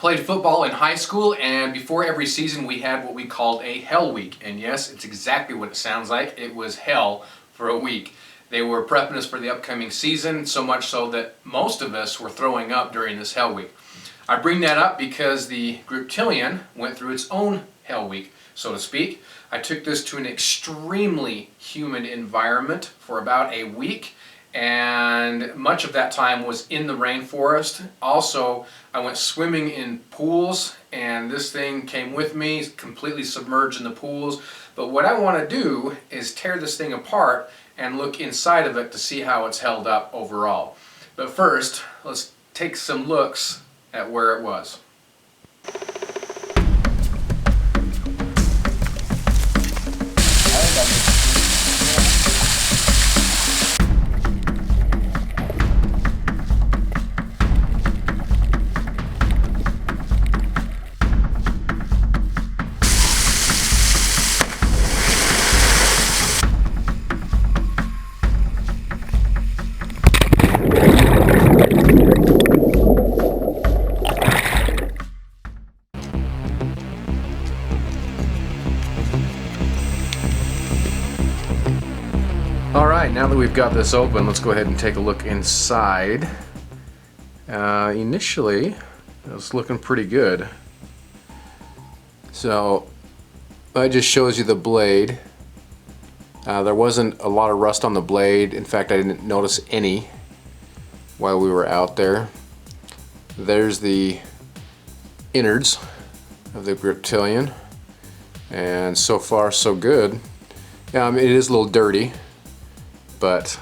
Played football in high school, and before every season we had what we called a hell week. And yes, it's exactly what it sounds like. It was hell for a week. They were prepping us for the upcoming season, so much so that most of us were throwing up during this hell week. I bring that up because the Griptilian went through its own hell week, so to speak. I took this to an extremely humid environment for about a week, and much of that time was in the rainforest. Also, I went swimming in pools, and this thing came with me, completely submerged in the pools. But what I want to do is tear this thing apart and look inside of it to see how it's held up overall. But first, let's take some looks at where it was. Alright, now that we've got this open, let's go ahead and take a look inside. Initially, it was looking pretty good. So, that just shows you the blade. There wasn't a lot of rust on the blade. In fact, I didn't notice any while we were out there. There's the innards of the Griptilian, and so far so good. It is a little dirty, but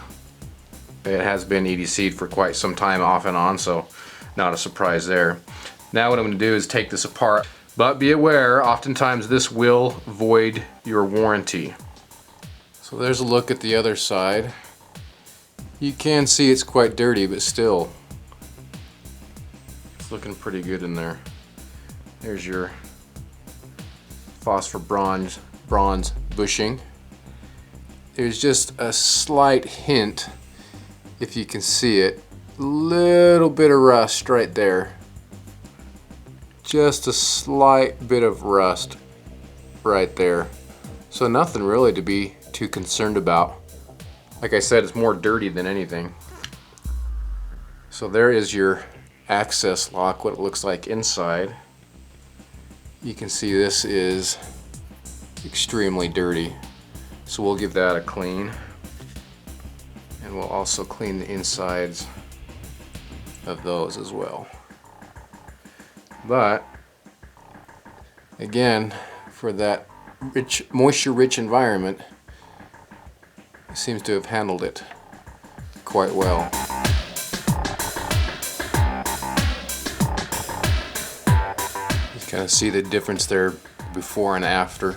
it has been EDC'd for quite some time off and on, so not a surprise there. Now what I'm going to do is take this apart, but be aware, oftentimes this will void your warranty. So there's a look at the other side. You can see it's quite dirty, but still, it's looking pretty good in there. There's your phosphor bronze bushing. There's just a slight hint, if you can see it, little bit of rust right there. Just a slight bit of rust right there. So nothing really to be too concerned about. Like I said, it's more dirty than anything. So there is your access lock, what it looks like inside. You can see this is extremely dirty. So we'll give that a clean, and we'll also clean the insides of those as well. But again, for that rich, moisture-rich environment, it seems to have handled it quite well. You kind of see the difference there before and after.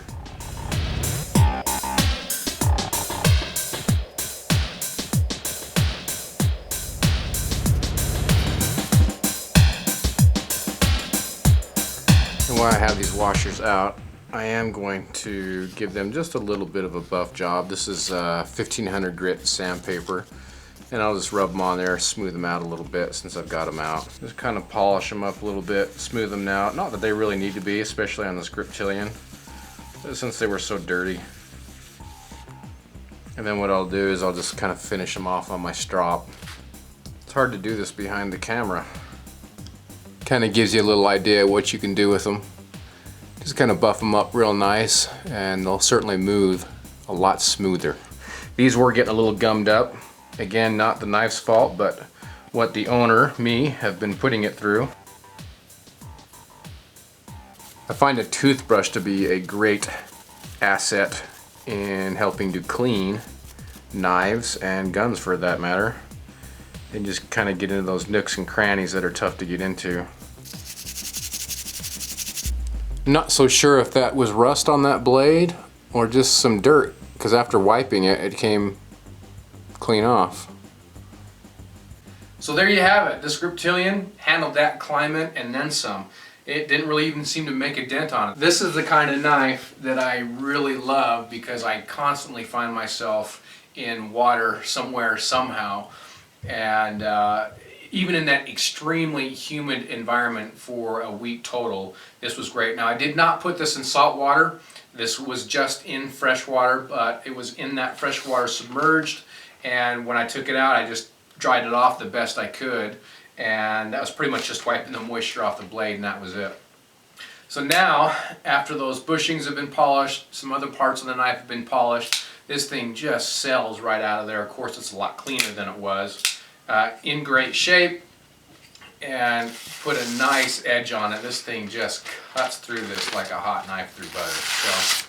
While I have these washers out, I am going to give them just a little bit of a buff job. This is 1500 grit sandpaper, and I'll just rub them on there, smooth them out a little bit since I've got them out. Just kind of polish them up a little bit, smooth them out. Not that they really need to be, especially on this Griptilian, since they were so dirty. And then what I'll do is I'll just kind of finish them off on my strop. It's hard to do this behind the camera. Kind of gives you a little idea what you can do with them. Just kind of buff them up real nice, and they'll certainly move a lot smoother. These were getting a little gummed up. Again, not the knife's fault, but what the owner, me, have been putting it through. I find a toothbrush to be a great asset in helping to clean knives and guns, for that matter, and just kind of get into those nooks and crannies that are tough to get into. Not so sure if that was rust on that blade or just some dirt, because after wiping it, it came clean off. So there you have it. This Griptilian handled that climate and then some. It didn't really even seem to make a dent on it. This is the kind of knife that I really love because I constantly find myself in water somewhere, somehow. And even in that extremely humid environment for a week total, this was great. Now I did not put this in salt water. This was just in fresh water, but it was in that fresh water submerged, and when I took it out I just dried it off the best I could, and that was pretty much just wiping the moisture off the blade, and that was it. So now, after those bushings have been polished, some other parts of the knife have been polished, this thing just sells right out of there. Of course, it's a lot cleaner than it was. In great shape, and put a nice edge on it. This thing just cuts through this like a hot knife through butter. So,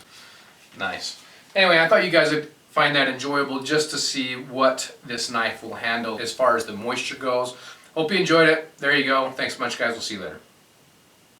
nice. Anyway, I thought you guys would find that enjoyable just to see what this knife will handle as far as the moisture goes. Hope you enjoyed it. There you go. Thanks so much, guys. We'll see you later.